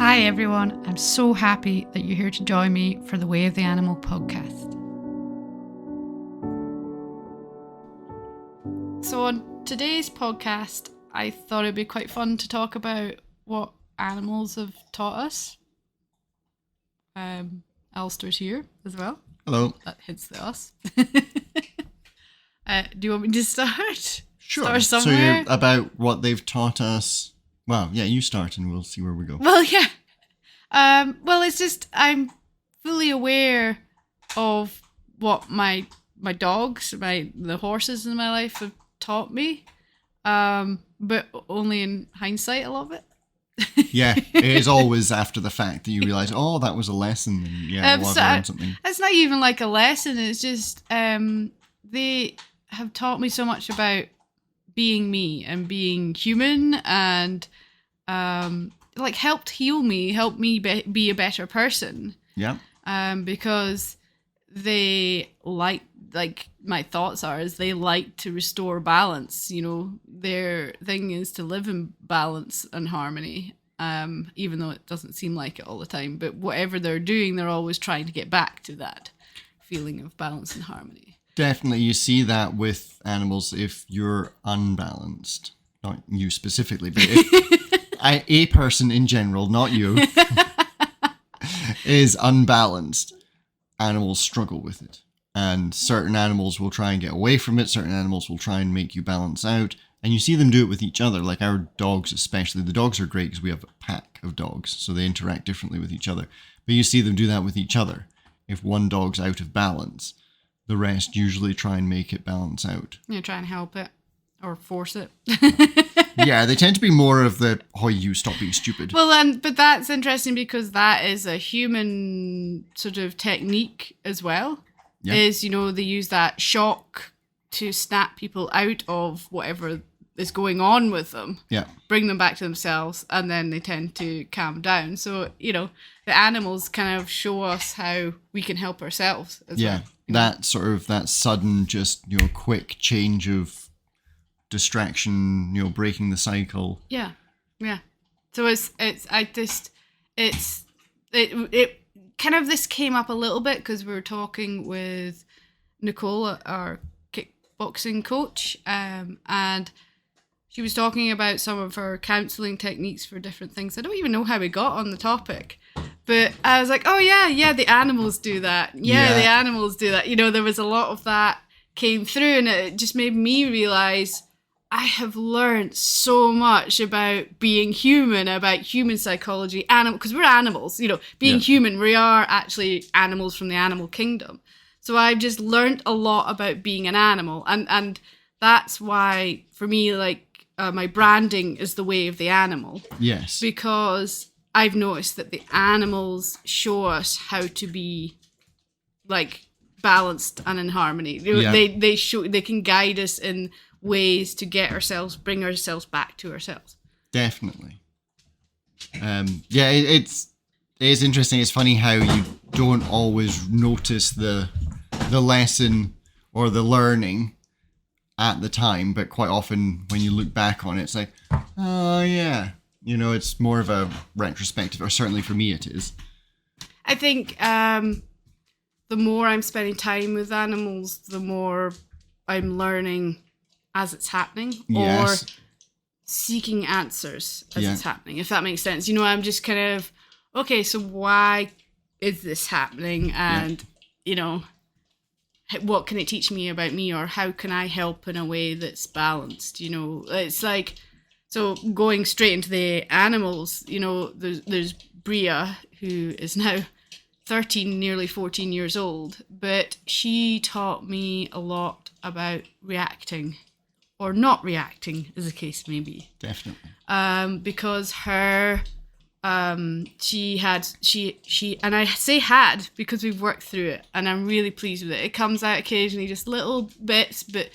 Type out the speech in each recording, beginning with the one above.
Hi everyone, I'm so happy that you're here to join me for the Way of the Animal podcast. So on today's podcast, I thought it'd be quite fun to talk about what animals have taught us. Alastair's here as well. Hello. That hits the us. Do you want me to start? Sure. Start somewhere? So about what they've taught us. Well, yeah, you start and we'll see where we go. Well, yeah. Well, it's just I'm fully aware of what my dogs, the horses in my life have taught me, but only in hindsight a lot of it. Yeah, it is always after the fact that you realise, oh, that was a lesson, and yeah, I've learned something. It's not even like a lesson. It's just they have taught me so much about being me and being human, and like helped heal me, helped me be a better person. Yeah. Because they like my thoughts are is they like to restore balance. You know, their thing is to live in balance and harmony. Even though it doesn't seem like it all the time, but whatever they're doing, they're always trying to get back to that feeling of balance and harmony. Definitely, you see that with animals if you're unbalanced. Not you specifically, but if a person in general, not you, is unbalanced, animals struggle with it. And certain animals will try and get away from it. Certain animals will try and make you balance out. And you see them do it with each other, like our dogs especially. The dogs are great because we have a pack of dogs, so they interact differently with each other. But you see them do that with each other. If one dog's out of balance, the rest usually try and make it balance out. Yeah, try and help it or force it. Yeah, they tend to be more of the, oh, you stop being stupid. Well, but that's interesting because that is a human sort of technique as well. Yeah. Is, you know, they use that shock to snap people out of whatever is going on with them. Yeah. Bring them back to themselves, and then they tend to calm down. So, you know, the animals kind of show us how we can help ourselves as well. That sort of, that sudden, just, you know, quick change of distraction, you know, breaking the cycle. Yeah. So it kind of, this came up a little bit because we were talking with Nicole, our kickboxing coach, and she was talking about some of her counselling techniques for different things. I don't even know how we got on the topic, but I was like, oh yeah, the animals do that. Yeah, the animals do that. You know, there was a lot of that came through, and it just made me realise I have learned so much about being human, about human psychology, because we're animals, you know, being human, we are actually animals from the animal kingdom. So I've just learned a lot about being an animal. And that's why, for me, like, my branding is the way of the animal. Yes. Because I've noticed that the animals show us how to be, like, balanced and in harmony. They can guide us in ways to bring ourselves back to ourselves. Definitely. It is interesting. It's funny how you don't always notice the lesson or the learning at the time, but quite often when you look back on it, it's like, oh yeah, you know, it's more of a retrospective, or certainly for me it is. I think the more I'm spending time with animals, the more I'm learning as it's happening, or seeking answers as it's happening, if that makes sense. You know, I'm just kind of, okay, so why is this happening? And, you know, what can it teach me about me, or how can I help in a way that's balanced? You know, it's like, so going straight into the animals, you know, there's Bria, who is now 13, nearly 14 years old, but she taught me a lot about reacting, or not reacting, as the case may be. Definitely. Because her, she and I say had because we've worked through it, and I'm really pleased with it. It comes out occasionally, just little bits, but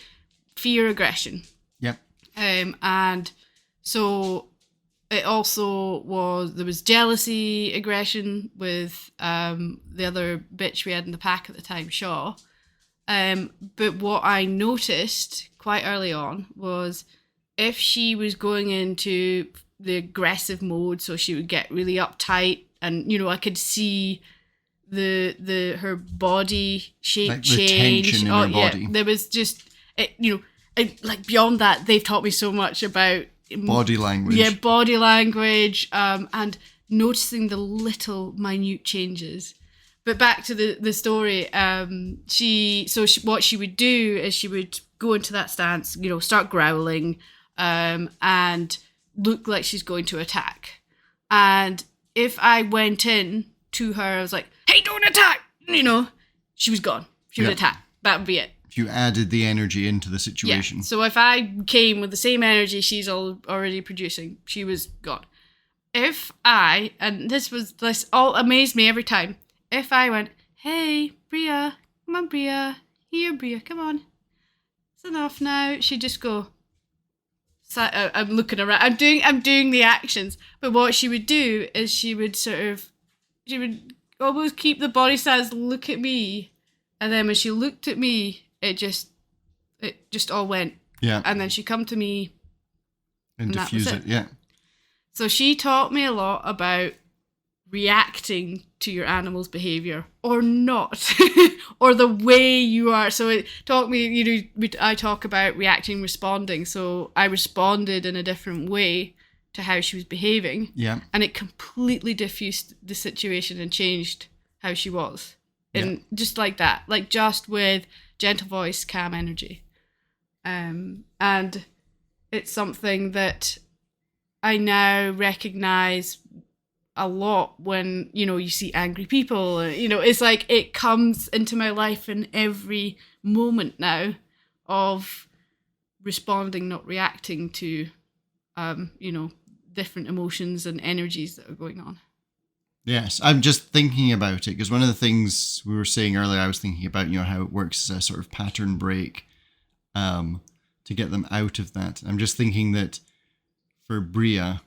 fear, aggression. Yep. And so it also there was jealousy, aggression with the other bitch we had in the pack at the time, Shaw. But what I noticed quite early on was if she was going into the aggressive mode, so she would get really uptight, and I could see her body shape Like the change. tension in her body. There was just like beyond that, they've taught me so much about Body language. Yeah, body language, and noticing the little minute changes. But back to the story, what she would do is she would go into that stance, start growling, and look like she's going to attack. And if I went in to her, I was like, "Hey, don't attack!" She was gone. She would attack. That would be it. You added the energy into the situation. Yeah. So if I came with the same energy she's already producing, she was gone. And this all amazed me every time. If I went, "Hey, Bria, come on, Bria, here, Bria, come on, it's enough now," she'd just go. I'm looking around. I'm doing the actions. But what she would do is she would almost keep the body stance, look at me, and then when she looked at me, it just all went. Yeah. And then she'd come to me And diffuse it. Yeah. So she taught me a lot about reacting to your animal's behavior or not, or the way you are. So it taught me, I talk about reacting, responding. So I responded in a different way to how she was behaving. Yeah. And it completely diffused the situation and changed how she was. And just like that, like just with gentle voice, calm energy. And it's something that I now recognize a lot when, you see angry people. It's like it comes into my life in every moment now of responding, not reacting to, different emotions and energies that are going on. Yes, I'm just thinking about it because one of the things we were saying earlier, I was thinking about, how it works as a sort of pattern break to get them out of that. I'm just thinking that for Bria,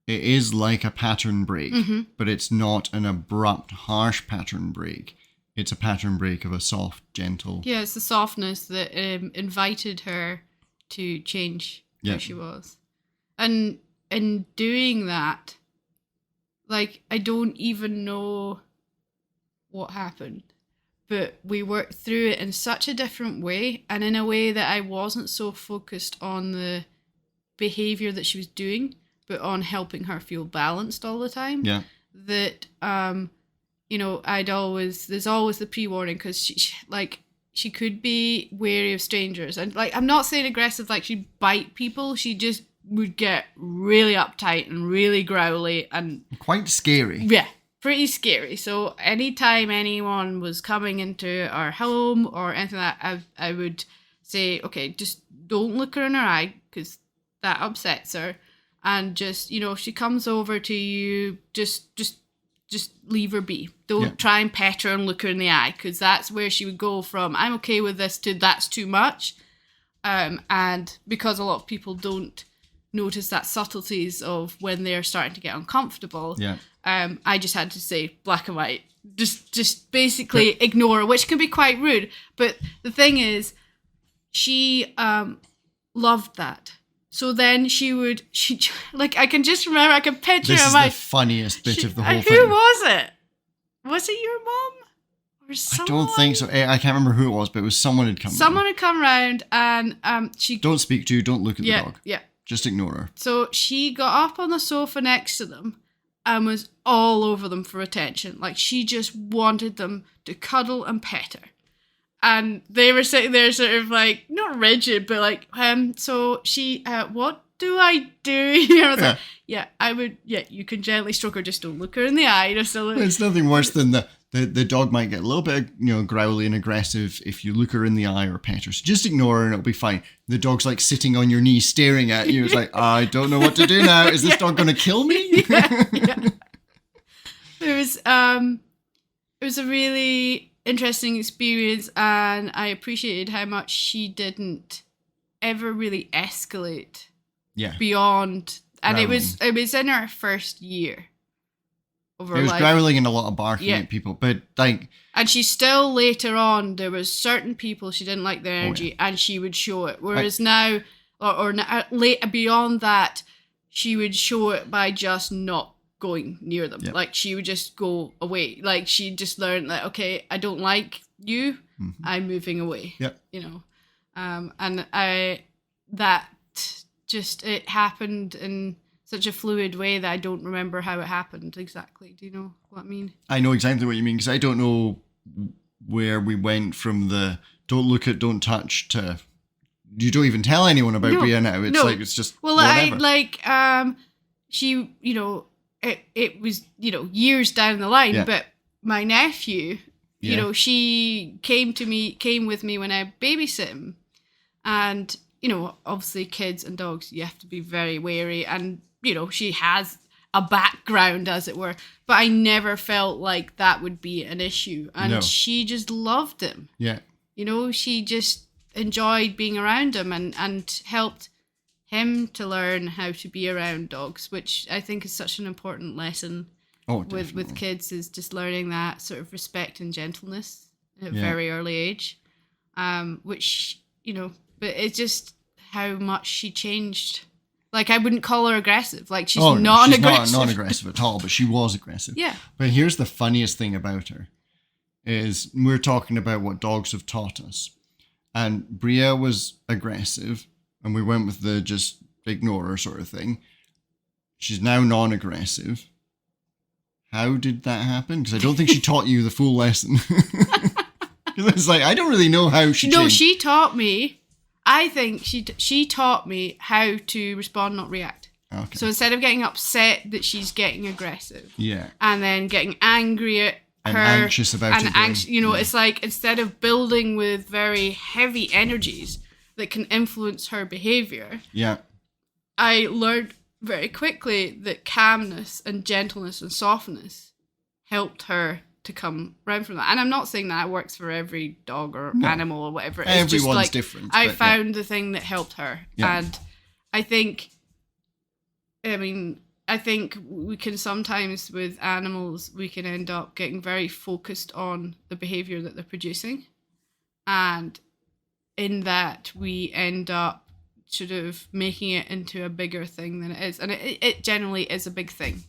it is like a pattern break, but it's not an abrupt, harsh pattern break. It's a pattern break of a soft, gentle... Yeah, it's the softness that invited her to change who she was. And in doing that, like, I don't even know what happened, but we worked through it in such a different way, and in a way that I wasn't so focused on the behavior that she was doing, but on helping her feel balanced all the time. Yeah. That, there's always the pre-warning, because she could be wary of strangers. And, like, I'm not saying aggressive, like she'd bite people, she just would get really uptight and really growly and... Quite scary. Yeah, pretty scary. So anytime anyone was coming into our home or anything like that, I would say, okay, just don't look her in her eye, because that upsets her. And just, if she comes over to you, just leave her be. Don't try and pet her and look her in the eye, because that's where she would go from, I'm okay with this, to that's too much. And because a lot of people don't notice that subtleties of when they're starting to get uncomfortable, I just had to say black and white. Just basically ignore her, which can be quite rude. But the thing is, she loved that. So then I can just remember, I can picture this her. This is the funniest bit of the whole thing. Who was it? Was it your mom? Or someone? I don't think so. I can't remember who it was, but it was someone had come round. Someone had come round, and she... Don't speak to you, don't look at the dog. Yeah. Just ignore her. So she got up on the sofa next to them and was all over them for attention. Like, she just wanted them to cuddle and pet her. And they were sitting there sort of like, not rigid, but like, so she, what do I do here? I was like, you can gently stroke her, just don't look her in the eye. Just a little. It's nothing worse than the dog might get a little bit, growly and aggressive if you look her in the eye or pet her. So just ignore her and it'll be fine. The dog's like sitting on your knee staring at you. It's like, I don't know what to do now. Is this dog going to kill me? Yeah. It was a really interesting experience, and I appreciated how much she didn't ever really escalate beyond. And growling. it was in her first year of her life. It was growling and a lot of barking at people, but like... And she still, later on, there was certain people she didn't like their energy, and she would show it. Whereas now, or beyond that, she would show it by just not going near them. Yep. Like, she would just go away. Like, she just learned that, okay, I don't like you, I'm moving away. Yep. You know, and it happened in such a fluid way that I don't remember how it happened exactly. Do you know what I mean? I know exactly what you mean, because I don't know where we went from the don't look at, don't touch to you don't even tell anyone about Bria now. It's like, it's just whatever. She, you know, it was, you know, years down the line, but my nephew, you know, she came with me when I babysit him, and, you know, obviously kids and dogs, you have to be very wary, and, you know, she has a background, as it were, but I never felt like that would be an issue, and she just loved him. Yeah. You know, she just enjoyed being around him and helped him to learn how to be around dogs, which I think is such an important lesson with kids, is just learning that sort of respect and gentleness at a very early age, which, you know, but it's just how much she changed. Like, I wouldn't call her aggressive. Like, she's non-aggressive. She's not non-aggressive at all, but she was aggressive. Yeah. But here's the funniest thing about her, is we're talking about what dogs have taught us. And Bria was aggressive, and we went with the just ignore her sort of thing. She's now non-aggressive. How did that happen? Because I don't think she taught you the full lesson. Because it's like, I don't really know how she changed. No, she taught me. I think she taught me how to respond, not react. Okay. So instead of getting upset that she's getting aggressive, and then getting angry at and her, anxious about it, you know, it's like, instead of building with very heavy energies that can influence her behavior, I learned very quickly that calmness and gentleness and softness helped her to come round from that. And I'm not saying that works for every dog or animal or whatever. It's Everyone's just like, different. I found the thing that helped her. And I think we can sometimes, with animals, we can end up getting very focused on the behavior that they're producing. And in that, we end up sort of making it into a bigger thing than it is. And it generally is a big thing.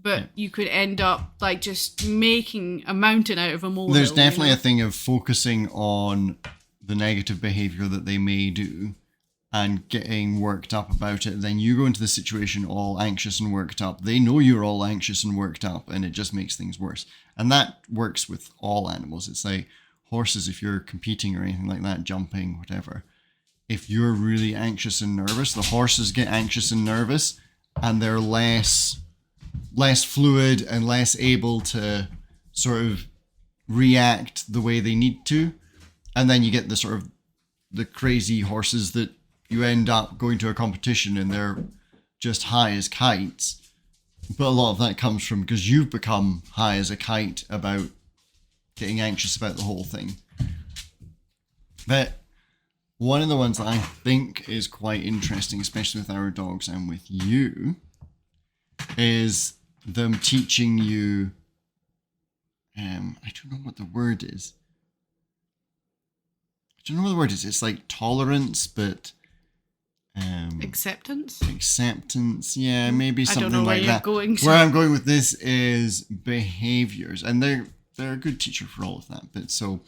But you could end up like just making a mountain out of a molehill. There's definitely a thing of focusing on the negative behavior that they may do and getting worked up about it. Then you go into the situation all anxious and worked up. They know you're all anxious and worked up, and it just makes things worse. And that works with all animals. It's like horses, if you're competing or anything like that, jumping, whatever. If you're really anxious and nervous, the horses get anxious and nervous, and they're less fluid and less able to sort of react the way they need to. And then you get the sort of the crazy horses that you end up going to a competition and they're just high as kites. But a lot of that comes from because you've become high as a kite about getting anxious about the whole thing. But one of the ones that I think is quite interesting, especially with our dogs and with you, is them teaching you, I don't know what the word is. It's like tolerance, but acceptance, yeah, maybe something like that. Where I'm going with this is behaviors, and they're a good teacher for all of that. But so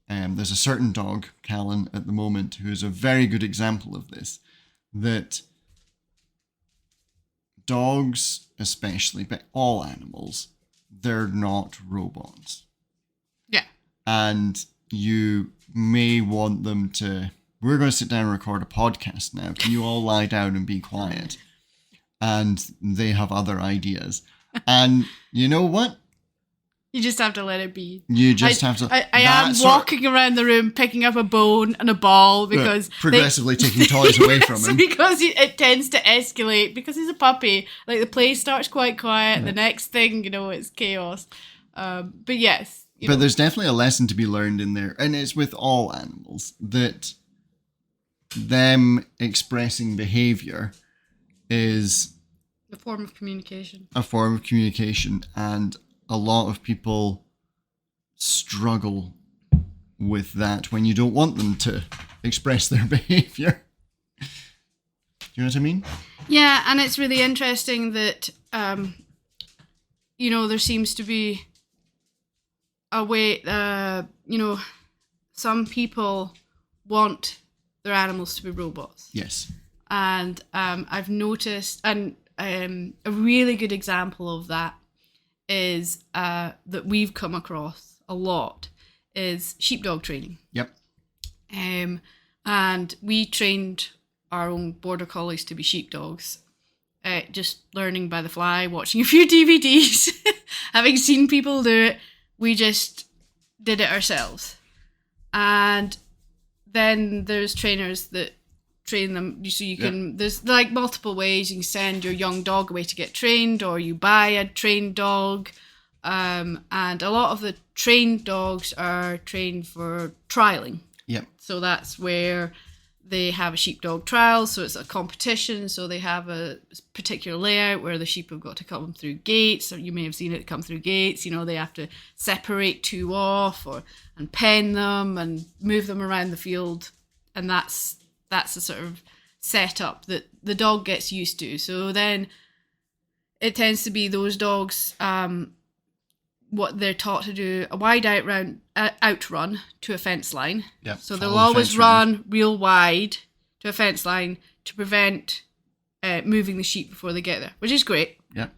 there's a certain dog, Callan, at the moment, who is a very good example of this, that dogs especially, but all animals, they're not robots. Yeah. And you may want them to, we're going to sit down and record a podcast now. Can you all lie down and be quiet? And they have other ideas. And you know what? You just have to let it be. You just have to. I am walking around the room picking up a bone and a ball because progressively taking toys away from him. Because it tends to escalate because he's a puppy. Like, the play starts quite quiet. The next thing, you know, it's chaos. But yes. But there's definitely a lesson to be learned in there, and it's with all animals, that them expressing behavior is a form of communication. And a lot of people struggle with that when you don't want them to express their behavior. You know what I mean? Yeah, and it's really interesting that, there seems to be a way, some people want their animals to be robots. Yes. And I've noticed, and a really good example of that is that we've come across a lot is sheepdog training. Yep. And we trained our own border collies to be sheepdogs, just learning by the fly, watching a few DVDs, having seen people do it. We just did it ourselves. And then there's trainers that train them, so you can, there's like multiple ways. You can send your young dog away to get trained, or you buy a trained dog. And a lot of the trained dogs are trained for trialing. Yep. So that's where they have a sheepdog trial, so it's a competition, so they have a particular layout where the sheep have got to come through gates, or you may have seen it come through gates, they have to separate two off and pen them and move them around the field, and that's the sort of setup that the dog gets used to. So then it tends to be those dogs, what they're taught to do, a wide outrun to a fence line. Yep. So they'll always run real wide to a fence line to prevent moving the sheep before they get there, which is great. Yep.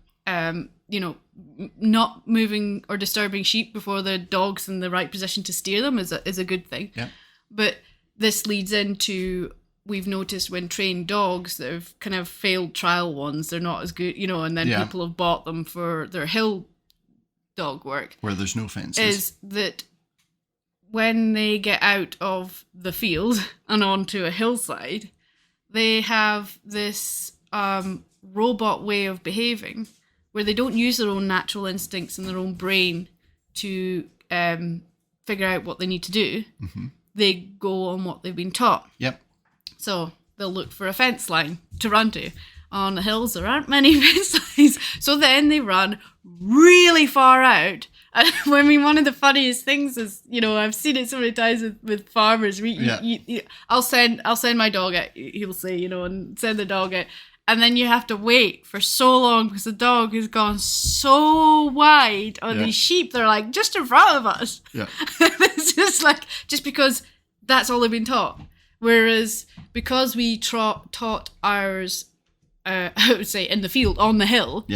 Not moving or disturbing sheep before the dog's in the right position to steer them is a good thing. Yep. But this leads into, we've noticed when trained dogs that have kind of failed trial ones, they're not as good, and then people have bought them for their hill dog work, where there's no fences, is that when they get out of the field and onto a hillside, they have this robot way of behaving where they don't use their own natural instincts and their own brain to figure out what they need to do. Mm-hmm. They go on what they've been taught. Yep. So they'll look for a fence line to run to. On the hills, there aren't many fence lines. So then they run really far out. And one of the funniest things is, I've seen it so many times with farmers. I'll send my dog out, he'll say, and send the dog out. And then you have to wait for so long because the dog has gone so wide on these sheep. They're like just in front of us. Yeah. It's just because that's all they've been taught. Whereas because we taught ours, I would say in the field, on the hill,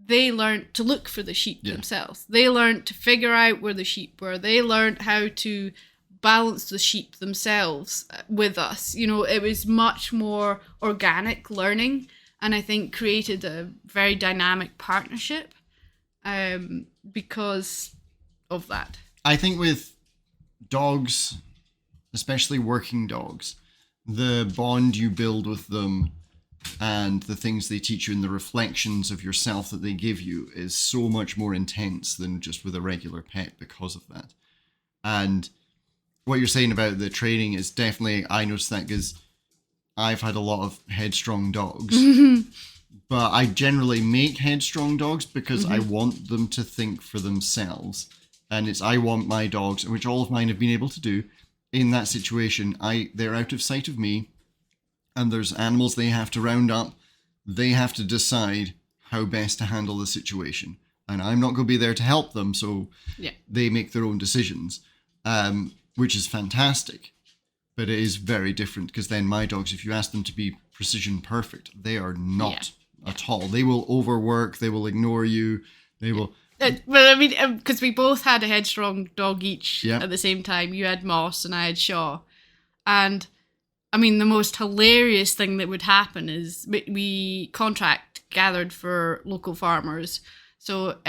they learned to look for the sheep themselves. They learned to figure out where the sheep were. They learned how to balance the sheep themselves with us. It was much more organic learning, and I think created a very dynamic partnership because of that. I think with dogs, especially working dogs, the bond you build with them and the things they teach you and the reflections of yourself that they give you is so much more intense than just with a regular pet because of that. And what you're saying about the training is definitely, I noticed that because I've had a lot of headstrong dogs, but I generally make headstrong dogs because I want them to think for themselves. And I want my dogs, which all of mine have been able to do, in that situation, they're out of sight of me, and there's animals they have to round up. They have to decide how best to handle the situation. And I'm not going to be there to help them, so they make their own decisions, which is fantastic. But it is very different, because then my dogs, if you ask them to be precision perfect, they are not at all. They will overwork, they will ignore you, they will... Well, I mean, because we both had a headstrong dog each at the same time. You had Moss and I had Shaw. And, I mean, the most hilarious thing that would happen is we contract gathered for local farmers. So,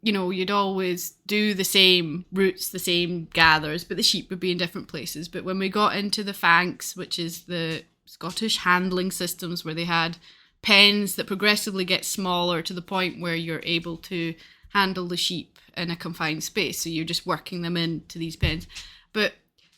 you'd always do the same routes, the same gathers, but the sheep would be in different places. But when we got into the Fanks, which is the Scottish handling systems, where they had pens that progressively get smaller to the point where you're able to handle the sheep in a confined space. So you're just working them into these pens. But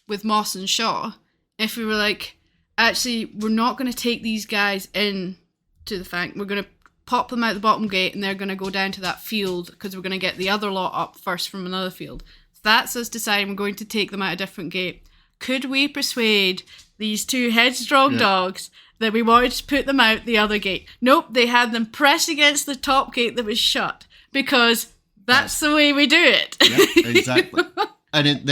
with Moss and Shaw, if we were like, actually, we're not going to take these guys in to the Fank, we're going to pop them out the bottom gate and they're going to go down to that field because we're going to get the other lot up first from another field. So that's us deciding we're going to take them out a different gate. Could we persuade these two headstrong dogs Then we wanted to put them out the other gate. Nope, they had them pressed against the top gate that was shut because that's the way we do it. Yeah, exactly. And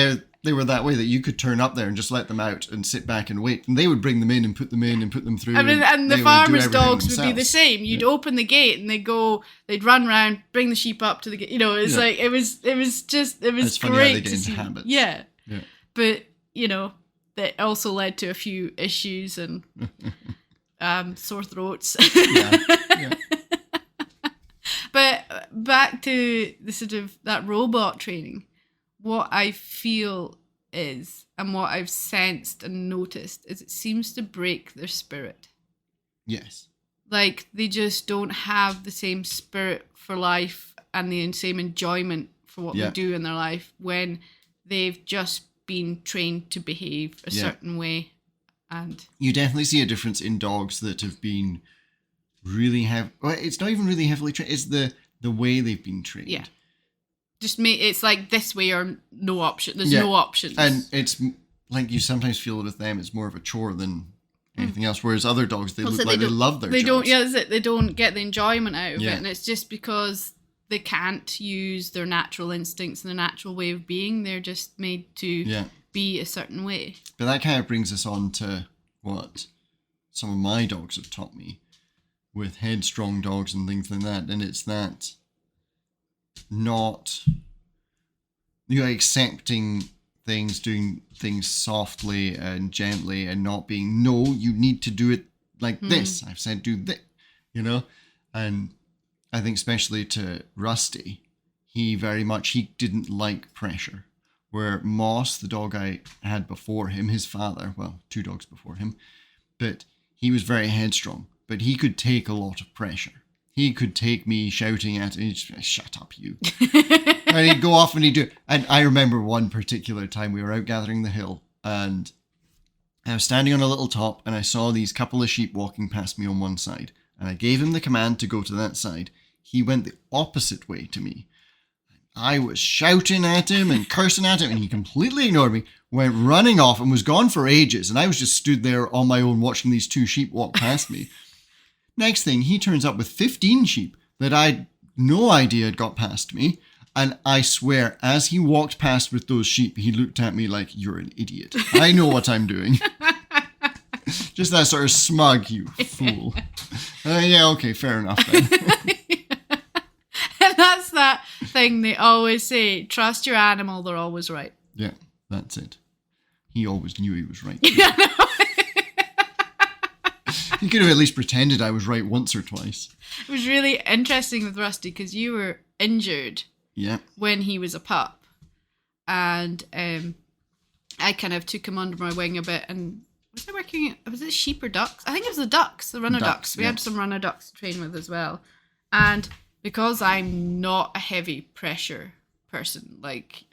they were that way that you could turn up there and just let them out and sit back and wait. And they would bring them in and put them in and put them through. I mean, and the they farmers' would do everything dogs would be the themselves. same. You'd open the gate and they'd run around, bring the sheep up to the gate. You know, it's like, it was It's funny how great they get to into see. habits. Yeah. Yeah. But, you know, that also led to a few issues and sore throats. Yeah. But back to the sort of that robot training, what I feel is, and what I've sensed and noticed, is it seems to break their spirit. Yes. Like, they just don't have the same spirit for life and the same enjoyment for what they do in their life when they've just been trained to behave a certain way. And you definitely see a difference in dogs that have been really it's not even really heavily trained, it's the way they've been trained. Yeah. Just it's like this way or no option. There's no options. And it's like you sometimes feel with them it's more of a chore than anything else, whereas other dogs, they look like they love their jobs. They don't get the enjoyment out of it, Yeah. and it's just because they can't use their natural instincts and their natural way of being. They're just made to be a certain way. But that kind of brings us on to what some of my dogs have taught me with headstrong dogs and things like that, and it's that not accepting things, doing things softly and gently, and not being, no, you need to do it like this. I've said do this, you know? And I think especially to Rusty, he didn't like pressure. Where Moss, the dog I had before him, his father, well, 2 dogs before him, but he was very headstrong, but he could take a lot of pressure. He could take me shouting at him, he'd just be like, shut up, you. And he'd go off and he'd do it. And I remember one particular time we were out gathering the hill and I was standing on a little top and I saw these couple of sheep walking past me on one side. And I gave him the command to go to that side. He went the opposite way to me. I was shouting at him and cursing at him and he completely ignored me, went running off and was gone for ages. And I was just stood there on my own watching these 2 sheep walk past me. Next thing, he turns up with 15 sheep that I'd no idea had got past me. And I swear, as he walked past with those sheep, he looked at me like, you're an idiot. I know what I'm doing. Just that sort of smug, you fool. Yeah, okay, fair enough then. And that's that thing they always say, trust your animal, they're always right. Yeah, that's it. He always knew he was right. He could have at least pretended I was right once or twice. It was really interesting with Rusty because you were injured when he was a pup. And I kind of took him under my wing a bit. And was it sheep or ducks? I think it was the runner ducks. We had some runner ducks to train with as well. And because I'm not a heavy pressure person, like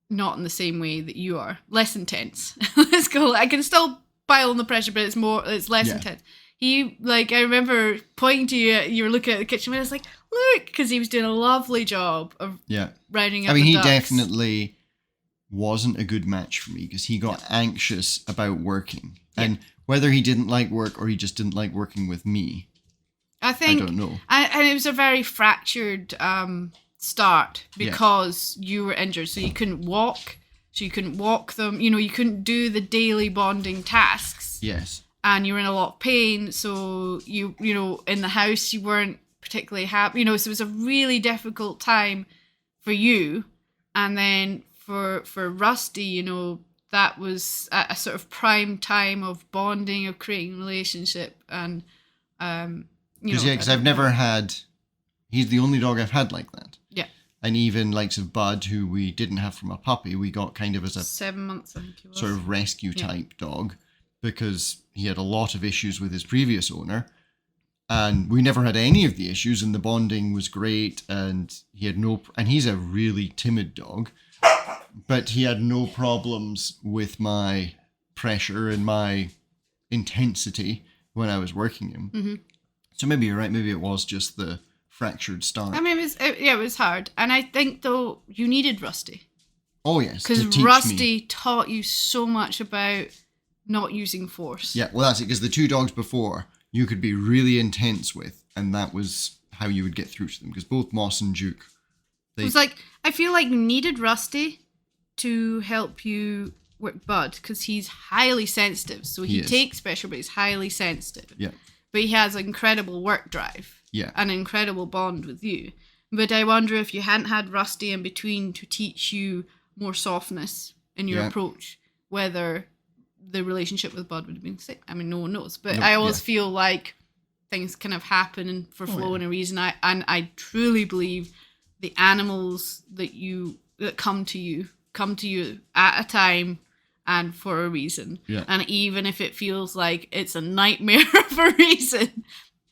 not in the same way that you are, less intense. Let's go. I can still pile on the pressure, but it's less intense. He, like, I remember pointing to you, you were looking at the kitchen window, I was like, look, because he was doing a lovely job of rounding up the ducks. He definitely wasn't a good match for me because he got anxious about working. And whether he didn't like work or he just didn't like working with me, I don't know. And it was a very fractured start because you were injured, so you couldn't walk. So you couldn't walk them, you couldn't do the daily bonding tasks. Yes. And you were in a lot of pain, so you in the house you weren't particularly happy, so it was a really difficult time for you. And then for Rusty, that was a sort of prime time of bonding, of creating relationship, and because I've never had. He's the only dog I've had like that. Yeah. And even likes of Bud, who we didn't have from a puppy, we got kind of as a 7 months, I think it was. Sort of rescue type dog, because he had a lot of issues with his previous owner, and we never had any of the issues, and the bonding was great, and he had and he's a really timid dog, but he had no problems with my pressure and my intensity when I was working him. Mm-hmm. So maybe you're right. Maybe it was just the fractured start. I mean, it was hard. And I think, though, you needed Rusty. Oh, yes. Because Rusty taught you so much about not using force. Yeah, well, that's it, because the two dogs before, you could be really intense with, and that was how you would get through to them, because both Moss and Duke... It was like, I feel like you needed Rusty to help you with Bud, because he's highly sensitive. So he takes special, but he's highly sensitive. Yeah. But he has incredible work drive. Yeah. An incredible bond with you. But I wonder if you hadn't had Rusty in between to teach you more softness in your approach, whether the relationship with Bud would have been sick. I mean, no one knows. But I always feel like things kind of happen for flow and a reason. I truly believe the animals that come to you at a time and for a reason. Yeah. And even if it feels like it's a nightmare for a reason,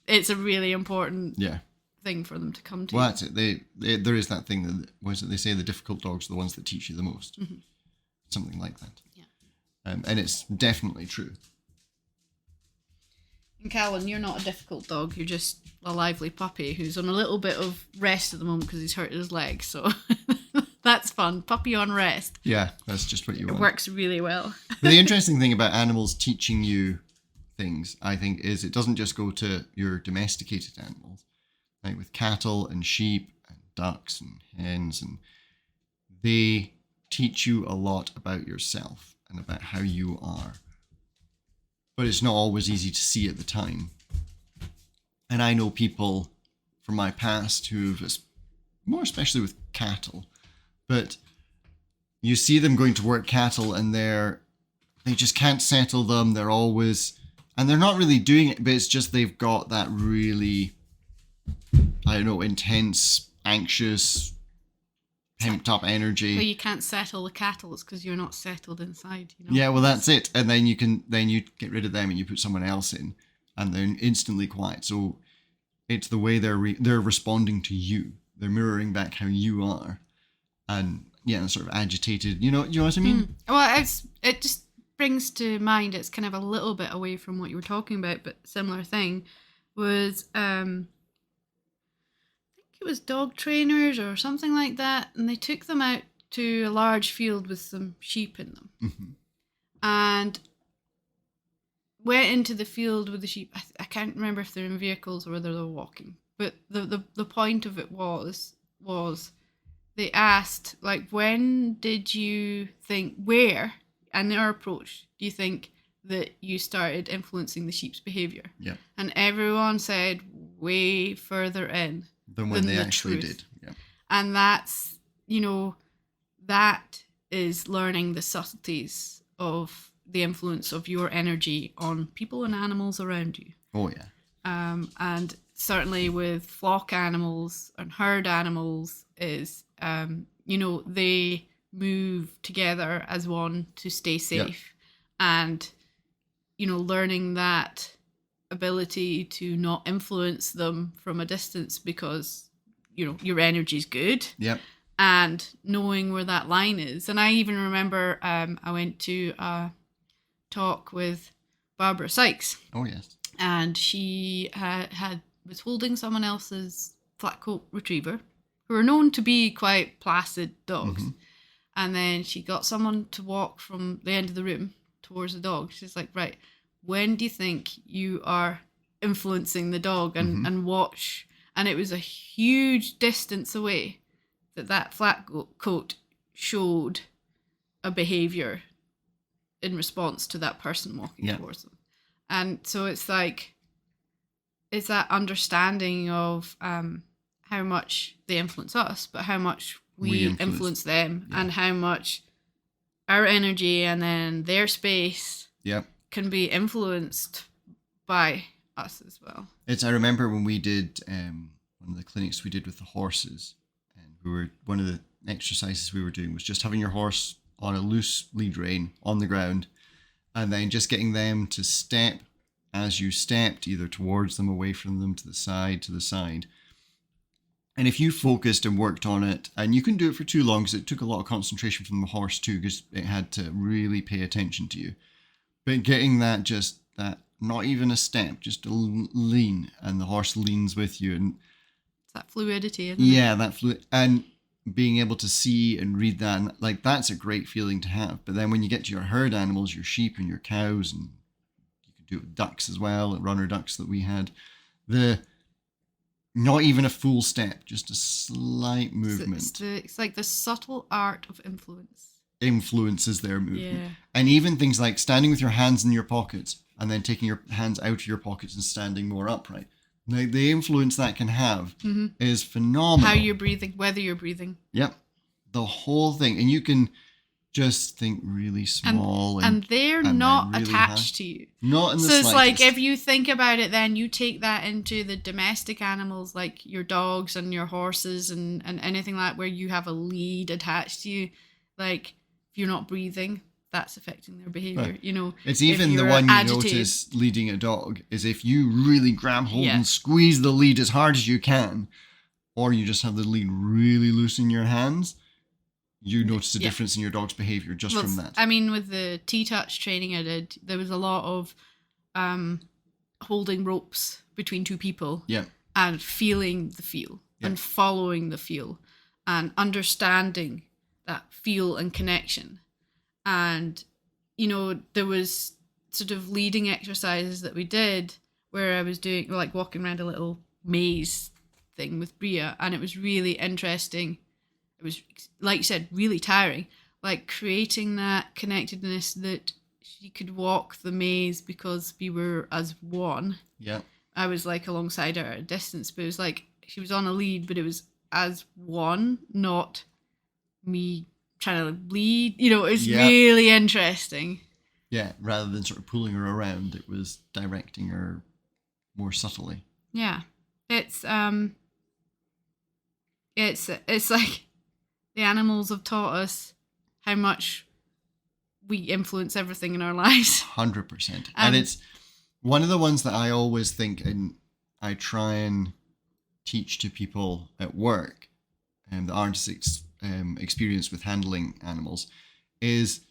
it's a really important thing for them to come to. Well, that's it. There is that thing that, what is it? They say the difficult dogs are the ones that teach you the most. Mm-hmm. Something like that. Yeah. And it's definitely true. And Calvin, you're not a difficult dog. You're just a lively puppy who's on a little bit of rest at the moment because he's hurt his leg. So that's fun. Puppy on rest. Yeah, that's just what you want. It works really well. But the interesting thing about animals teaching you things, I think, is it doesn't just go to your domesticated animals. Like with cattle and sheep and ducks and hens, and they teach you a lot about yourself and about how you are. But it's not always easy to see at the time. And I know people from my past who've, more especially with cattle, but you see them going to work cattle and they just can't settle them. They're always, and they're not really doing it, but it's just they've got that really, I don't know, intense, anxious, pumped up energy. But you can't settle the cattle, it's because you're not settled inside. You know? Yeah, well, that's it. And then you get rid of them and you put someone else in, and they're instantly quiet. So it's the way they're responding to you. They're mirroring back how you are, and sort of agitated. You know what I mean? Well, it just brings to mind. It's kind of a little bit away from what you were talking about, but similar thing was. It was dog trainers or something like that, and they took them out to a large field with some sheep in them, and went into the field with the sheep. I can't remember if they're in vehicles or whether they're walking, but the point of it was they asked, like, when did you think, where in their approach do you think that you started influencing the sheep's behaviour? Yeah. And everyone said way further in than when they actually did. Yeah. And that's, that is learning the subtleties of the influence of your energy on people and animals around you. Oh, yeah. And certainly with flock animals and herd animals is, they move together as one to stay safe. Yep. And, learning that ability to not influence them from a distance because your energy's good. Yep. And knowing where that line is. And I even remember I went to a talk with Barbara Sykes. Oh yes. And she was holding someone else's flat coat retriever, who are known to be quite placid dogs. Mm-hmm. And then she got someone to walk from the end of the room towards the dog. She's like, right, when do you think you are influencing the dog and watch? And it was a huge distance away that flat coat showed a behaviour in response to that person walking towards them. And so it's like, it's that understanding of how much they influence us, but how much we influence them, and how much our energy and then their space can be influenced by us as well. I remember when we did one of the clinics we did with the horses, and one of the exercises we were doing was just having your horse on a loose lead rein on the ground, and then just getting them to step as you stepped, either towards them, away from them, to the side. And if you focused and worked on it, and you couldn't do it for too long because it took a lot of concentration from the horse too, because it had to really pay attention to you. But getting that not even a step, just a lean, and the horse leans with you, and it's that fluidity, isn't it? Yeah, that fluid. And being able to see and read that, and like that's a great feeling to have. But then when you get to your herd animals, your sheep and your cows, and you can do it with ducks as well, and runner ducks that we had, the not even a full step, just a slight movement It's like the subtle art of influence. influences their movement. Yeah. And even things like standing with your hands in your pockets and then taking your hands out of your pockets and standing more upright. Like the influence that can have is phenomenal. How you're breathing, whether you're breathing. Yep. The whole thing. And you can just think really small. And they're not really attached to you. Not in the slightest. So it's like, if you think about it, then you take that into the domestic animals, like your dogs and your horses and anything like that, where you have a lead attached to you. Like, if you're not breathing, that's affecting their behavior. Right. You know, it's even the one you notice leading a dog is if you really grab hold and squeeze the lead as hard as you can, or you just have the lead really loose in your hands, you notice a difference in your dog's behavior just from that. I mean, with the T-touch training I did, there was a lot of holding ropes between two people and feeling the feel and following the feel and understanding that feel and connection. And, you know, there was sort of leading exercises that we did where I was doing, like, walking around a little maze thing with Bria, and it was really interesting. It was, like you said, really tiring, like creating that connectedness that she could walk the maze because we were as one. Yeah. I was like alongside her at a distance, but it was like she was on a lead, but it was as one, not me trying to lead. You know, it was really interesting. Yeah, rather than sort of pulling her around, it was directing her more subtly. Yeah. It's like the animals have taught us how much we influence everything in our lives. 100%. And it's one of the ones that I always think, and I try and teach to people at work, and the artist's experience with handling animals, is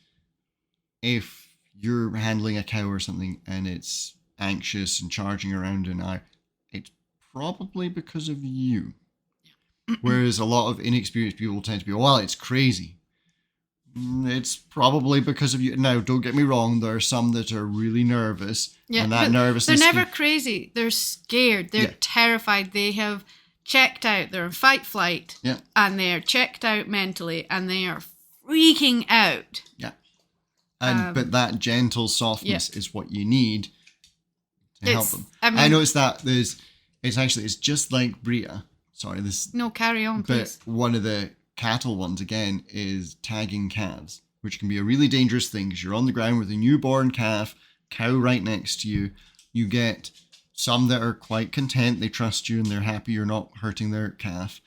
if you're handling a cow or something and it's anxious and charging around an eye, it's probably because of you. Whereas a lot of inexperienced people tend to be, well, it's crazy. It's probably because of you. Now, don't get me wrong. There are some that are really nervous. Yeah, and that nervousness. They're never crazy. They're scared. They're terrified. They have checked out. They're in fight, flight. Yeah. And they are checked out mentally. And they are freaking out. Yeah. And but that gentle softness is what you need to help them. I noticed that it's just like Bria. Sorry, No, carry on, please. But one of the cattle ones, again, is tagging calves, which can be a really dangerous thing because you're on the ground with a newborn calf, cow right next to you. You get some that are quite content. They trust you and they're happy you're not hurting their calf.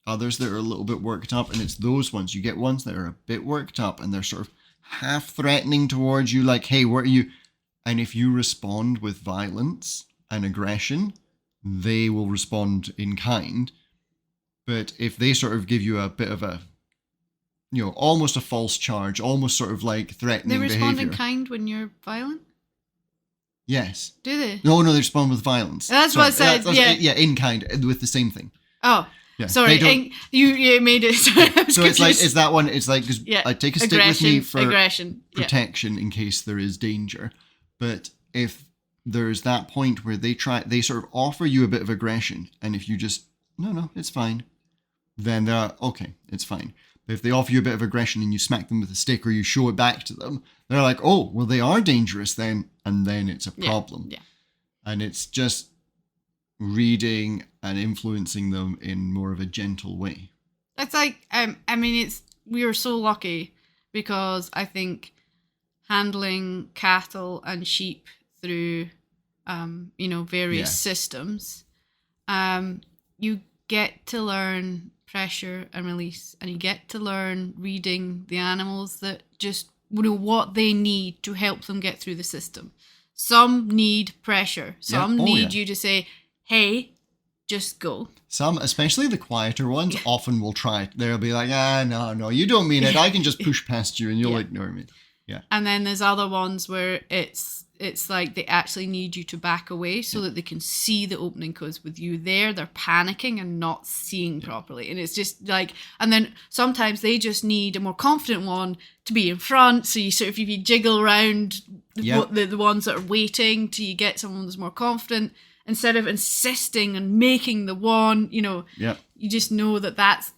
Others that are a little bit worked up, and it's those ones. You get ones that are a bit worked up and they're sort of half threatening towards you, like, hey, what are you? And if you respond with violence and aggression, they will respond in kind. But if they sort of give you a bit of a, you know, almost a false charge, almost sort of like threatening behavior. They respond in kind when you're violent? Yes. Do they? No, they respond with violence. That's what I said, yeah, in kind, with the same thing. Oh, yeah. Sorry, you made it. So it's that one, it's like, because I take a stick with me for protection in case there is danger. But if there's that point where they sort of offer you a bit of aggression, and if you just, no, it's fine, then they're okay, it's fine. But if they offer you a bit of aggression and you smack them with a stick or you show it back to them, they're like, oh, well, they are dangerous then, and then it's a problem. Yeah. And it's just reading and influencing them in more of a gentle way. It's like, we are so lucky because I think handling cattle and sheep through, various systems, you get to learn pressure and release, and you get to learn reading the animals that just what they need to help them get through the system. Some need pressure. Some need you to say, hey, just go. Some, especially the quieter ones, often will try it. They'll be like, no, you don't mean it. I can just push past you and you'll ignore me. Yeah. And then there's other ones where it's like they actually need you to back away so that they can see the opening, because with you there, they're panicking and not seeing properly. And it's just like, and then sometimes they just need a more confident one to be in front. So you sort of, if you jiggle around the ones that are waiting till you get someone that's more confident, instead of insisting and making the one, you just know that's,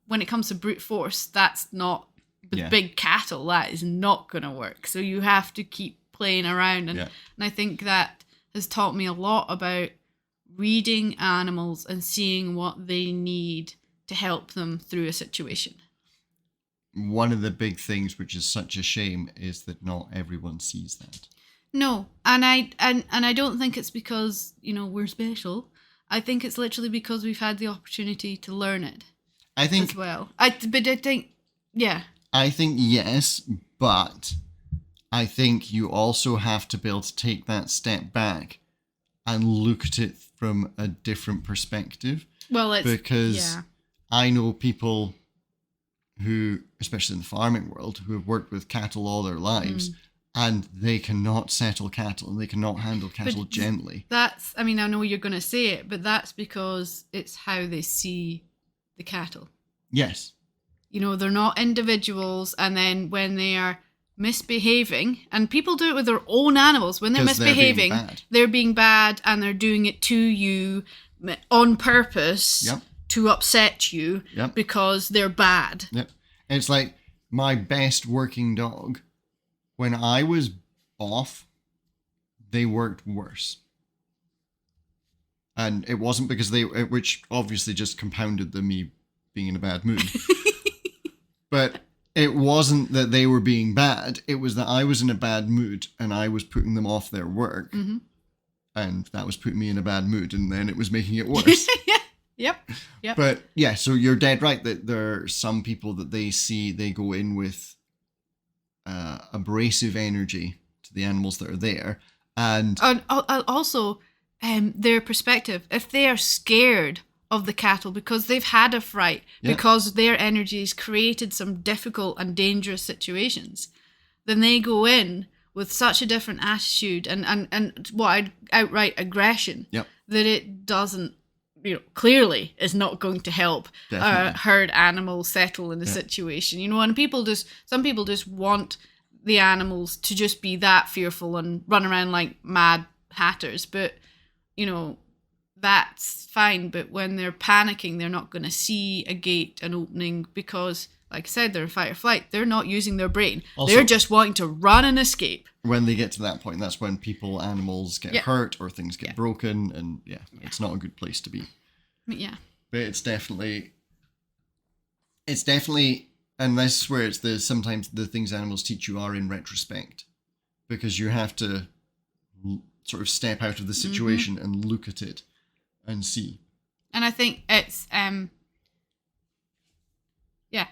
when it comes to brute force, that's not, with big cattle, that is not going to work. So you have to keep playing around. And I think that has taught me a lot about reading animals and seeing what they need to help them through a situation. One of the big things, which is such a shame, is that not everyone sees that. No, and I don't think it's because, we're special. I think it's literally because we've had the opportunity to learn it. I think as well. I think yes, but I think you also have to be able to take that step back and look at it from a different perspective. Well, because I know people who, especially in the farming world, who have worked with cattle all their lives, and they cannot settle cattle and they cannot handle cattle gently. I know you're going to say it, but that's because it's how they see the cattle. Yes. They're not individuals, and then when they are misbehaving, and people do it with their own animals, when they're misbehaving, they're being bad, and they're doing it to you on purpose to upset you because they're bad. Yep. It's like my best working dog, when I was off, they worked worse. And it wasn't because which obviously just compounded me being in a bad mood. But it wasn't that they were being bad. It was that I was in a bad mood and I was putting them off their work. Mm-hmm. And that was putting me in a bad mood, and then it was making it worse. Yep. But yeah, so you're dead right that there are some people that they go in with abrasive energy to the animals that are there. And also their perspective. If they are scared of the cattle because they've had a fright, because their energies created some difficult and dangerous situations, then they go in with such a different attitude and outright aggression that it doesn't, clearly is not going to help herd animals settle in the situation. And some people just want the animals to just be that fearful and run around like mad hatters, but that's fine. But when they're panicking, they're not going to see a gate, an opening, because, like I said, they're in fight or flight. They're not using their brain. Also, they're just wanting to run and escape. When they get to that point, that's when animals get hurt or things get broken, and it's not a good place to be. Yeah. But it's definitely, and this is where sometimes the things animals teach you are in retrospect, because you have to sort of step out of the situation and look at it and see. And I think it's,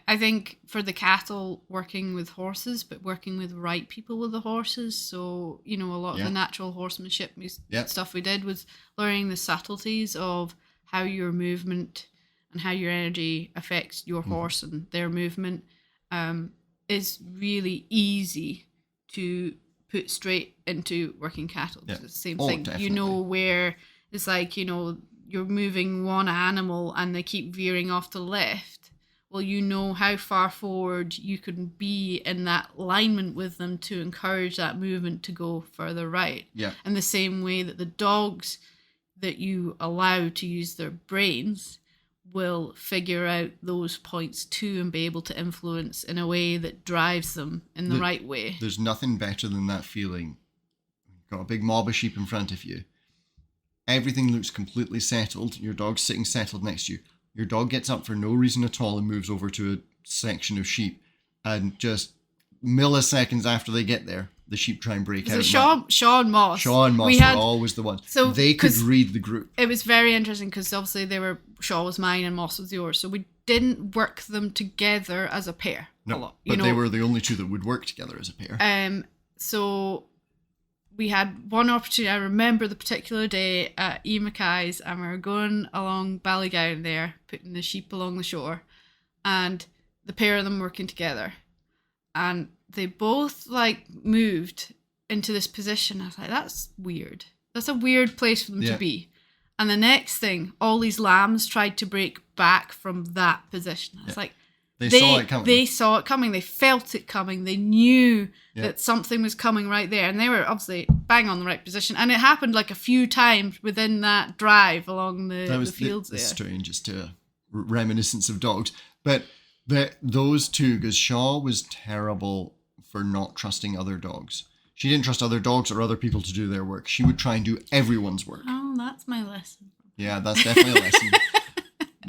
I think for the cattle, working with horses, but working with right people with the horses. So, a lot of the natural horsemanship stuff we did was learning the subtleties of how your movement and how your energy affects your horse and their movement is really easy to put straight into working cattle. It's the same thing. Definitely. Where it's like, you're moving one animal and they keep veering off to the left. Well, how far forward you can be in that alignment with them to encourage that movement to go further right. Yeah. In the same way that the dogs that you allow to use their brains will figure out those points too and be able to influence in a way that drives them in the right way. There's nothing better than that feeling. You've got a big mob of sheep in front of you. Everything looks completely settled. Your dog's sitting settled next to you. Your dog gets up for no reason at all and moves over to a section of sheep, and just milliseconds after they get there, the sheep try and break out. Sean Moss were always the ones. So they could read the group. It was very interesting because obviously Shaw was mine and Moss was yours, so we didn't work them together as a pair. No, a lot, but they were the only two that would work together as a pair. So we had one opportunity. I remember the particular day at E. Mackay's, and we were going along Ballygown there, putting the sheep along the shore, and the pair of them working together. And they both like moved into this position. I was like, that's weird. That's a weird place for them to be. And the next thing, all these lambs tried to break back from that position. I was like, They saw it coming. They saw it coming. They felt it coming. They knew that something was coming right there. And they were obviously bang on the right position. And it happened like a few times within that drive along the fields there. The strangest reminiscence of dogs. But those two, because Shaw was terrible for not trusting other dogs. She didn't trust other dogs or other people to do their work. She would try and do everyone's work. Oh, that's my lesson. Yeah, that's definitely a lesson.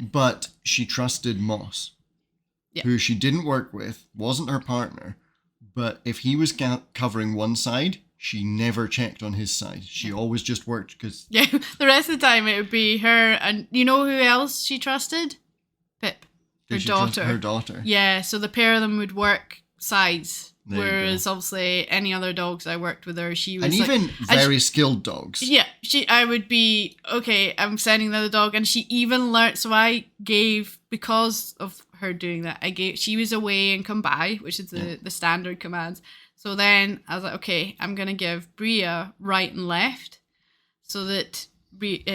But she trusted Moss, who she didn't work with, wasn't her partner. But if he was covering one side, she never checked on his side. She always just worked because... Yeah, the rest of the time it would be her. And you know who else she trusted? Pip, her daughter. Her daughter. Yeah, so the pair of them would work sides. Whereas obviously any other dogs I worked with her, she was and even very skilled dogs. Yeah, I would be, okay, I'm sending the other dog. And she even learned, so I gave, because of her doing that, she was away and come by, which is the standard commands. So then I was like, okay, I'm going to give Bria right and left so that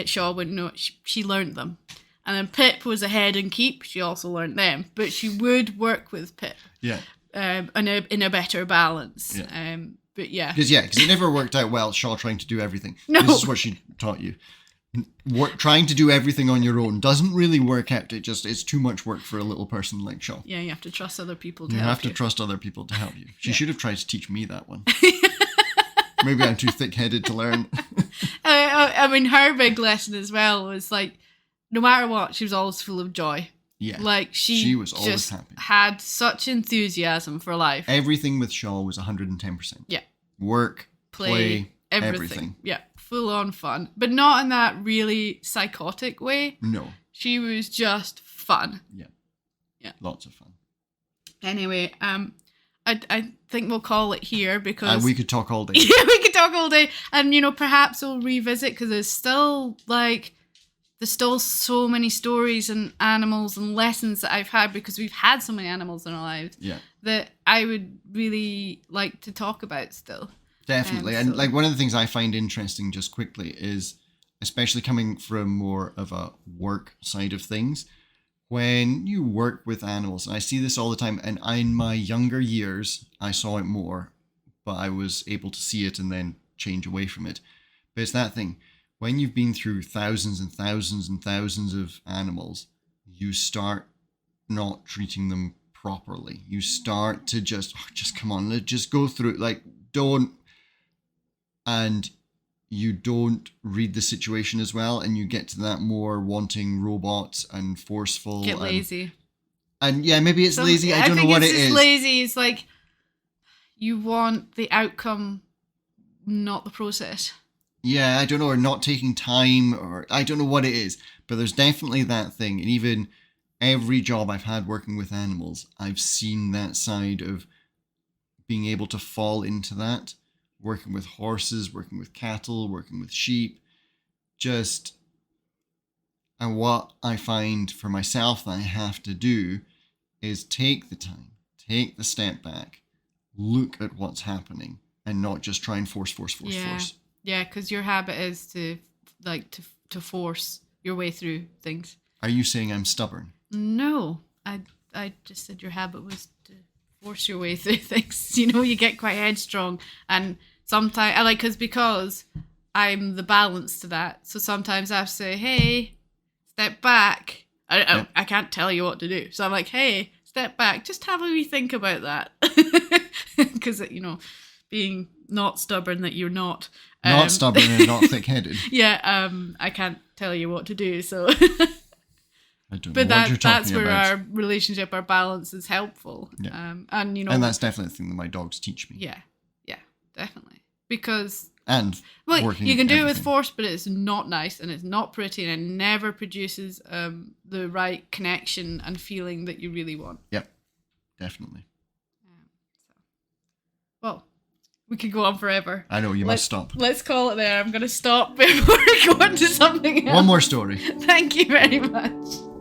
Shaw wouldn't know. She learned them. And then Pip was ahead and keep. She also learned them. But she would work with Pip. Yeah. In a better balance. Yeah. But yeah. Because it never worked out well, Shaw trying to do everything. No. This is what she taught you. Trying to do everything on your own doesn't really work out. It's too much work for a little person like Shaw. Yeah, you have to trust other people to help you. You have to trust other people to help you. She should have tried to teach me that one. Maybe I'm too thick-headed to learn. I mean, her big lesson as well was like, no matter what, she was always full of joy. Yeah. Like she was always just happy. Had such enthusiasm for life. Everything with Shaw was 110%. Yeah. Work, play, everything. Yeah. Full on fun. But not in that really psychotic way. No. She was just fun. Yeah. Yeah. Lots of fun. Anyway, I think we'll call it here because we could talk all day. Yeah, we could talk all day. And perhaps we'll revisit because there's still so many stories and animals and lessons that I've had because we've had so many animals in our lives that I would really like to talk about still. Definitely. And like one of the things I find interesting just quickly is, especially coming from more of a work side of things, when you work with animals, and I see this all the time, and in my younger years, I saw it more, but I was able to see it and then change away from it. But it's that thing. When you've been through thousands and thousands and thousands of animals, you start not treating them properly. You start to just come on, let's just go through it. And you don't read the situation as well, and you get to that more wanting robots and forceful. Get lazy. And yeah, maybe it's lazy. I don't know what it is. It's lazy. It's like you want the outcome, not the process. Yeah, I don't know, or not taking time, or I don't know what it is, but there's definitely that thing. And even every job I've had working with animals, I've seen that side of being able to fall into that, working with horses, working with cattle, working with sheep, and what I find for myself that I have to do is take the time, take the step back, look at what's happening, and not just try and force. Yeah, because your habit is to force your way through things. Are you saying I'm stubborn? No, I just said your habit was to force your way through things. You get quite headstrong, and sometimes because I'm the balance to that. So sometimes I have to say, hey, step back. I can't tell you what to do. So I'm like, hey, step back. Just have a wee think about that. Because, being not stubborn that you're not. Not stubborn and not thick-headed. Yeah, I can't tell you what to do. So, I don't know what you're talking that's where about. our relationship, our balance is helpful. Yeah. And that's definitely the thing that my dogs teach me. Yeah, definitely. Because you can do it with force, but it's not nice and it's not pretty, and it never produces the right connection and feeling that you really want. Yep, definitely. Well, we could go on forever. I know, you must stop. Let's call it there. I'm going to stop before we go on to something else. One more story. Thank you very much.